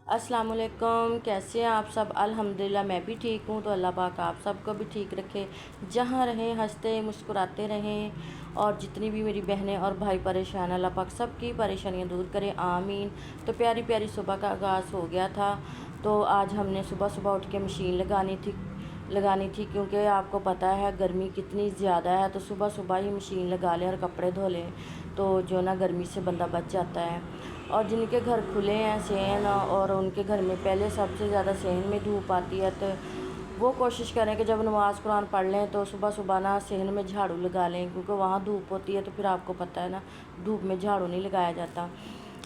अस्सलाम वालेकुम। कैसे हैं आप सब? अल्हम्दुलिल्लाह मैं भी ठीक हूँ। तो अल्लाह पाक आप सबको भी ठीक रखे, जहाँ रहें हंसते मुस्कुराते रहें। और जितनी भी मेरी बहनें और भाई परेशान, अल्लाह पाक सबकी परेशानियाँ दूर करे, आमीन। तो प्यारी प्यारी सुबह का आगाज़ हो गया था। तो आज हमने सुबह सुबह उठ के मशीन लगानी थी क्योंकि आपको पता है गर्मी कितनी ज़्यादा है। तो सुबह सुबह ही मशीन लगा लें और कपड़े धो लें तो जो ना गर्मी से बंदा बच जाता है। और जिनके घर खुले हैं सहन, और उनके घर में पहले सबसे ज़्यादा सहन में धूप आती है, तो वो कोशिश करें कि जब नमाज़ कुरान पढ़ लें तो सुबह सुबह ना सहन में झाड़ू लगा लें, क्योंकि वहाँ धूप होती है। तो फिर आपको पता है ना, धूप में झाड़ू नहीं लगाया जाता।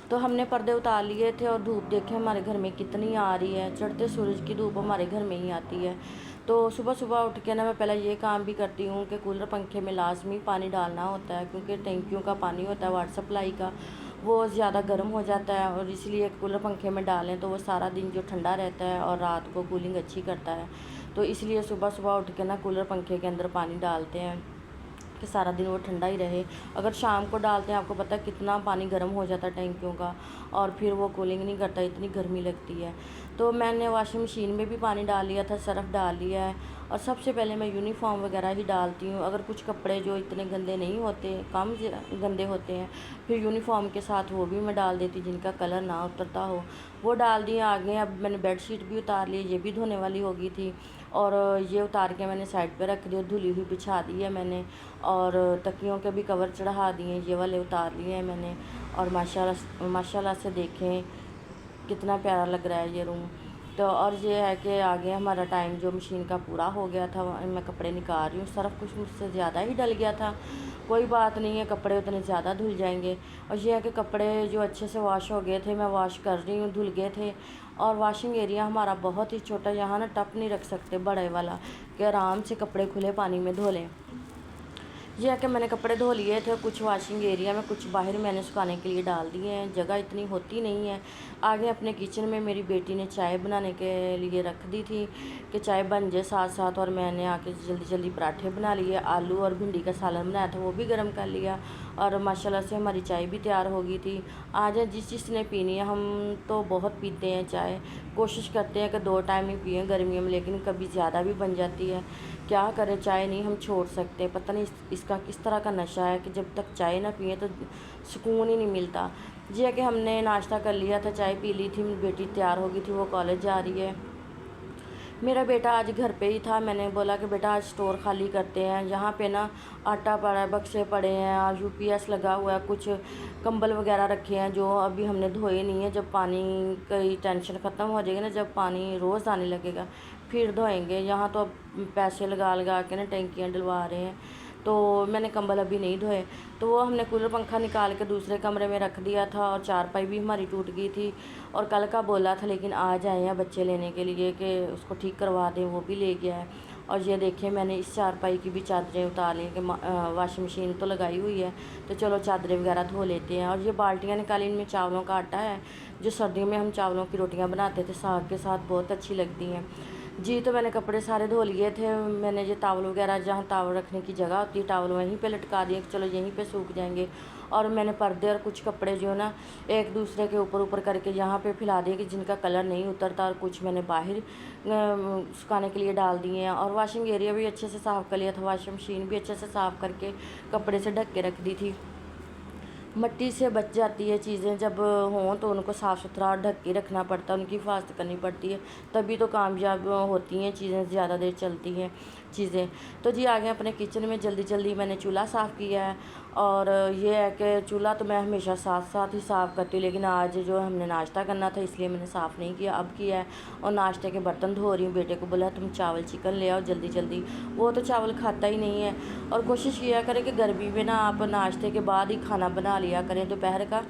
तो हमने पर्दे उतार लिए थे और धूप देखे हमारे घर में कितनी आ रही है। चढ़ते सूरज की धूप हमारे घर में ही आती है। तो सुबह सुबह उठ के ना मैं पहले ये काम भी करती हूँ कि कूलर पंखे में लाजमी पानी डालना होता है, क्योंकि टैंकियों का पानी होता है वाटर सप्लाई का, वो ज़्यादा गर्म हो जाता है। और इसलिए कूलर पंखे में डालें तो वो सारा दिन जो ठंडा रहता है और रात को कूलिंग अच्छी करता है। तो इसलिए सुबह सुबह उठ के ना कूलर पंखे के अंदर पानी डालते हैं कि सारा दिन वो ठंडा ही रहे। अगर शाम को डालते हैं, आपको पता है कितना पानी गर्म हो जाता है टैंकियों का, और फिर वो कूलिंग नहीं करता, इतनी गर्मी लगती है। तो मैंने वॉशिंग मशीन में भी पानी डाल लिया था, सर्फ़ डाल लिया है। और सबसे पहले मैं यूनिफॉर्म वगैरह ही डालती हूँ। अगर कुछ कपड़े जो इतने गंदे नहीं होते, कम गंदे होते हैं, फिर यूनिफॉर्म के साथ वो भी मैं डाल देती, जिनका कलर ना उतरता हो वो डाल दिए आगे। अब मैंने बेडशीट भी उतार ली, ये भी धोने वाली हो गई थी। और ये उतार के मैंने साइड पे रख दी, धुली हुई बिछा दी है मैंने। और तकियों के भी कवर चढ़ा दिए, ये वाले उतार लिए हैं मैंने। और माशाल्लाह से देखें कितना प्यारा लग रहा है ये रूम। तो और ये है कि आगे हमारा टाइम जो मशीन का पूरा हो गया था, मैं कपड़े निकाल रही हूँ। सर्फ़ कुछ मुझसे ज़्यादा ही डल गया था, कोई बात नहीं है, कपड़े उतने ज़्यादा धुल जाएंगे। और ये है कि कपड़े जो अच्छे से वॉश हो गए थे, मैं वॉश कर रही हूँ, धुल गए थे। और वॉशिंग एरिया हमारा बहुत ही छोटा, यहाँ ना टप नहीं रख सकते बड़े वाला कि आराम से कपड़े खुले पानी में धो लें। ये है कि मैंने कपड़े धो लिए थे, कुछ वॉशिंग एरिया में, कुछ बाहर मैंने सुखाने के लिए डाल दिए हैं। जगह इतनी होती नहीं है। आगे अपने किचन में मेरी बेटी ने चाय बनाने के लिए रख दी थी कि चाय बन जाए साथ साथ, और मैंने आके जल्दी जल्दी पराठे बना लिए। आलू और भिंडी का सालन बनाया था, वो भी गर्म कर लिया। और माशाल्लाह से हमारी चाय भी तैयार हो गई थी। आज जिस जिसने पीनी है, हम तो बहुत पीते हैं चाय, कोशिश करते हैं कि 2 टाइम ही पिएँ गर्मियों में, लेकिन कभी ज़्यादा भी बन जाती है। क्या करें, चाय नहीं हम छोड़ सकते। पता नहीं इसका किस तरह का नशा है कि जब तक चाय ना पिए तो सुकून ही नहीं मिलता। जी है कि हमने नाश्ता कर लिया था, चाय पी ली थी, मेरी बेटी तैयार हो गई थी, वो कॉलेज जा रही है। मेरा बेटा आज घर पे ही था। मैंने बोला कि बेटा आज स्टोर खाली करते हैं, यहाँ पे ना आटा पड़ा है, बक्से पड़े हैं, और यूपीएस लगा हुआ है, कुछ कंबल वगैरह रखे हैं जो अभी हमने धोए नहीं है। जब पानी की टेंशन ख़त्म हो जाएगी ना, जब पानी रोज़ आने लगेगा फिर धोएंगे। यहाँ तो अब पैसे लगा लगा के ना टैंकियाँ डलवा रहे हैं, तो मैंने कंबल अभी नहीं धोए। तो वो हमने कूलर पंखा निकाल के दूसरे कमरे में रख दिया था, और चारपाई भी हमारी टूट गई थी। और कल का बोला था, लेकिन आज आए हैं बच्चे लेने के लिए कि उसको ठीक करवा दें, वो भी ले गया है। और ये देखिए मैंने इस चारपाई की भी चादरें उतार ली कि वॉशिंग मशीन तो लगाई हुई है, तो चलो चादरें वगैरह धो लेते हैं। और ये बाल्टियाँ निकाली, इनमें चावलों का आटा है, जो सर्दियों में हम चावलों की रोटियाँ बनाते थे साग के साथ, बहुत अच्छी लगती हैं जी। तो मैंने कपड़े सारे धो लिए थे। मैंने ये टावल वगैरह, जहाँ टावल रखने की जगह होती है, टावल वहीं पे लटका दिए कि चलो यहीं पे सूख जाएंगे। और मैंने पर्दे और कुछ कपड़े जो है ना एक दूसरे के ऊपर ऊपर करके यहाँ पे फैला दिए कि जिनका कलर नहीं उतरता, और कुछ मैंने बाहर सुखाने के लिए डाल दिए हैं। और वॉशिंग एरिया भी अच्छे से साफ़ कर लिया था, वॉशिंग मशीन भी अच्छे से साफ़ करके कपड़े से ढक के रख दी थी। मिट्टी से बच जाती है चीज़ें, जब हों तो उनको साफ़ सुथरा ढक के रखना पड़ता है, उनकी हिफाजत करनी पड़ती है, तभी तो कामयाब होती हैं चीज़ें, ज़्यादा देर चलती हैं चीज़ें। तो जी आ गए अपने किचन में, जल्दी जल्दी मैंने चूल्हा साफ़ किया है। और ये है कि चूल्हा तो मैं हमेशा साथ साथ ही साफ़ करती हूँ, लेकिन आज जो हमने नाश्ता करना था इसलिए मैंने साफ़ नहीं किया, अब किया है। और नाश्ते के बर्तन धो रही हूँ। बेटे को बोला तुम चावल चिकन ले आओ जल्दी जल्दी, वो तो चावल खाता ही नहीं है। और कोशिश किया करें कि गर्मी में ना आप नाश्ते के बाद ही खाना बना लिया करें दोपहर का,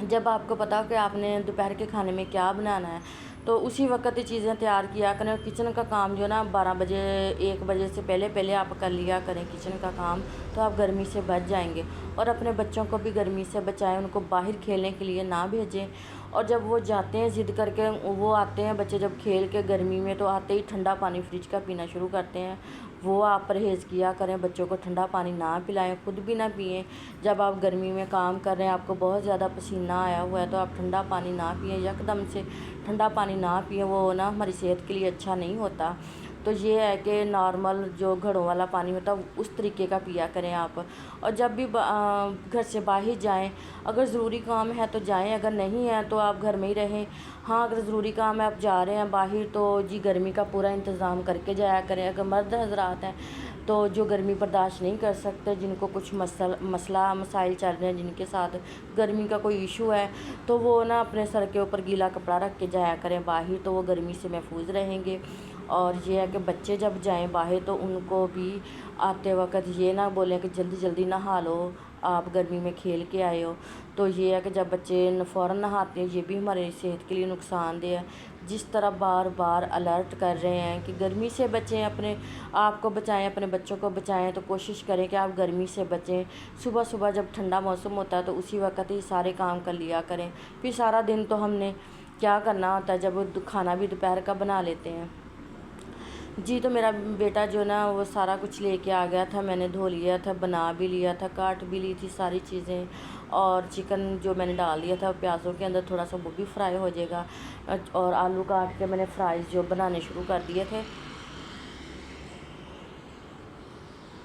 जब आपको पता हो कि आपने दोपहर के खाने में क्या बनाना है, तो उसी वक्त ही चीज़ें तैयार किया करें। और किचन का काम जो ना 12 बजे 1 बजे से पहले पहले आप कर लिया करें किचन का काम, तो आप गर्मी से बच जाएंगे। और अपने बच्चों को भी गर्मी से बचाएं, उनको बाहर खेलने के लिए ना भेजें। और जब वो जाते हैं ज़िद करके, वो आते हैं बच्चे जब खेल के गर्मी में, तो आते ही ठंडा पानी फ्रिज का पीना शुरू करते हैं। وہ آپ پرہیز کیا کریں، بچوں کو ٹھنڈا پانی نہ پلائیں، خود بھی نہ پئیں۔ جب آپ گرمی میں کام کر رہے ہیں، آپ کو بہت زیادہ پسینہ آیا ہوا ہے تو آپ ٹھنڈا پانی نہ پئیں، یکدم سے ٹھنڈا پانی نہ پئیں، وہ نا ہماری صحت کے لیے اچھا نہیں ہوتا۔ تو یہ ہے کہ نارمل جو گھڑوں والا پانی ہوتا ہے اس طریقے کا پیا کریں آپ۔ اور جب بھی گھر سے باہر جائیں، اگر ضروری کام ہے تو جائیں، اگر نہیں ہے تو آپ گھر میں ہی رہیں۔ ہاں اگر ضروری کام ہے آپ جا رہے ہیں باہر تو جی گرمی کا پورا انتظام کر کے جایا کریں۔ اگر مرد حضرات ہیں تو جو گرمی برداشت نہیں کر سکتے، جن کو کچھ مسائل چل رہے ہیں، جن کے ساتھ گرمی کا کوئی ایشو ہے، تو وہ نا اپنے سر کے اوپر گیلا کپڑا رکھ کے جایا کریں باہر، تو وہ گرمی سے محفوظ رہیں گے۔ اور یہ ہے کہ بچے جب جائیں باہر تو ان کو بھی آتے وقت یہ نہ بولیں کہ جلدی جلدی نہا لو، آپ گرمی میں کھیل کے آئے ہو۔ تو یہ ہے کہ جب بچے فوراً نہاتے ہیں، یہ بھی ہمارے صحت کے لیے نقصان دہ ہے۔ جس طرح بار بار الرٹ کر رہے ہیں کہ گرمی سے بچیں، اپنے آپ کو بچائیں، اپنے بچوں کو بچائیں، تو کوشش کریں کہ آپ گرمی سے بچیں۔ صبح صبح جب ٹھنڈا موسم ہوتا ہے تو اسی وقت ہی سارے کام کر لیا کریں۔ پھر سارا دن تو ہم نے کیا کرنا ہوتا ہے، جب کھانا بھی دوپہر کا بنا لیتے ہیں۔ جی تو میرا بیٹا جو نا وہ سارا کچھ لے کے آ گیا تھا، میں نے دھو لیا تھا، بنا بھی لیا تھا، کاٹ بھی لی تھی ساری چیزیں، اور چکن جو میں نے ڈال دیا تھا پیازوں کے اندر، تھوڑا سا وہ بھی فرائی ہو جائے گا، اور آلو کاٹ کے میں نے فرائز جو بنانے شروع کر دیے تھے،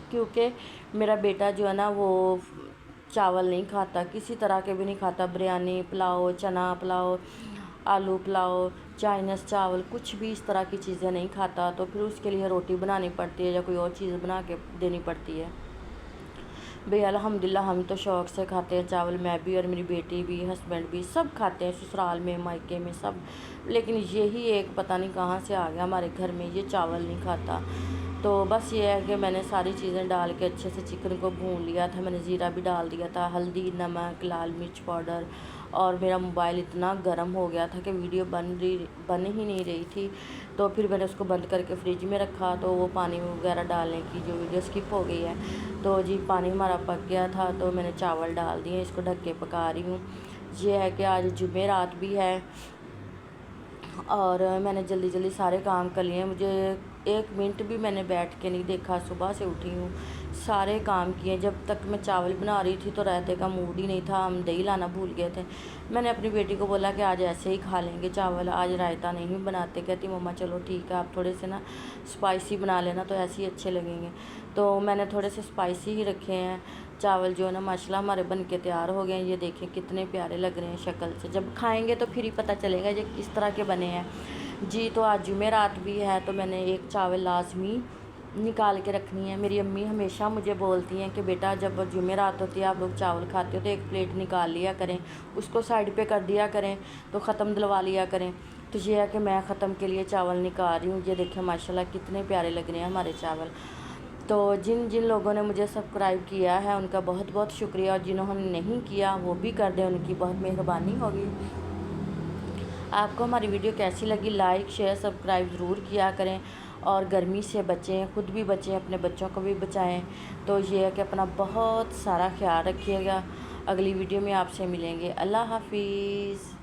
کیونکہ میرا بیٹا جو ہے نا وہ چاول نہیں کھاتا، کسی طرح کے بھی نہیں کھاتا، بریانی پلاؤ، چنا پلاؤ، آلو پلاؤ، چائنیز چاول، کچھ بھی اس طرح کی چیزیں نہیں کھاتا، تو پھر اس کے لیے روٹی بنانی پڑتی ہے یا کوئی اور چیز بنا کے دینی پڑتی ہے۔ بھئی الحمدللہ ہم تو شوق سے کھاتے ہیں چاول، میں بھی اور میری بیٹی بھی، ہسبینڈ بھی، سب کھاتے ہیں، سسرال میں، مائکے میں، سب، لیکن یہی ایک پتہ نہیں کہاں سے آ گیا ہمارے گھر میں، یہ چاول نہیں کھاتا۔ تو بس یہ ہے کہ میں نے ساری چیزیں ڈال کے اچھے سے چکن کو بھون لیا تھا، میں نے زیرہ بھی ڈال دیا تھا، ہلدی، نمک، لال مرچ پاؤڈر، اور میرا موبائل اتنا گرم ہو گیا تھا کہ ویڈیو بن ہی نہیں رہی تھی، تو پھر میں نے اس کو بند کر کے فریج میں رکھا، تو وہ پانی وغیرہ ڈالنے کی جو ویڈیو اسکپ ہو گئی ہے، تو جی پانی ہمارا پک گیا تھا، تو میں نے چاول ڈال دیے، اس کو ڈھک کے پکا رہی ہوں۔ یہ ہے کہ آج جمعرات بھی ہے اور میں نے جلدی جلدی سارے کام کر لیے ہیں، مجھے ایک منٹ بھی میں نے بیٹھ کے نہیں دیکھا، صبح سے اٹھی ہوں، سارے کام کیے۔ جب تک میں چاول بنا رہی تھی تو رائتے کا موڈ ہی نہیں تھا، ہم دہی لانا بھول گئے تھے، میں نے اپنی بیٹی کو بولا کہ آج ایسے ہی کھا لیں گے چاول، آج رائتا نہیں بناتے، کہتی مما چلو ٹھیک ہے، آپ تھوڑے سے نا اسپائسی بنا لینا تو ایسے ہی اچھے لگیں گے، تو میں نے تھوڑے سے اسپائسی ہی رکھے ہیں۔ چاول جو ہے نا ماشاءاللہ ہمارے بن کے تیار ہو گئے ہیں، یہ دیکھیں کتنے پیارے لگ رہے ہیں شکل سے، جب کھائیں گے تو پھر ہی پتہ چلے گا یہ کس طرح کے بنے ہیں۔ جی تو آج جمعرات بھی ہے تو میں نے ایک چاول لازمی نکال کے رکھنی ہے۔ میری امی ہمیشہ مجھے بولتی ہیں کہ بیٹا جب جمعرات ہوتی ہے آپ لوگ چاول کھاتے ہو تو ایک پلیٹ نکال لیا کریں، اس کو سائڈ پہ کر دیا کریں، تو ختم دلوا لیا کریں۔ تو یہ ہے کہ میں ختم کے لیے چاول نکال رہی ہوں، یہ دیکھیں ماشاءاللہ کتنے پیارے لگ رہے ہیں ہمارے چاول۔ تو جن لوگوں نے مجھے سبسکرائب کیا ہے ان کا بہت بہت شکریہ، اور جنہوں نے نہیں کیا وہ بھی کر دیں، ان کی بہت مہربانی ہوگی۔ آپ کو ہماری ویڈیو کیسی لگی، لائک شیئر سبسکرائب ضرور کیا کریں، اور گرمی سے بچیں، خود بھی بچیں، اپنے بچوں کو بھی بچائیں۔ تو یہ ہے کہ اپنا بہت سارا خیال رکھیے گا، اگلی ویڈیو میں آپ سے ملیں گے، اللہ حافظ۔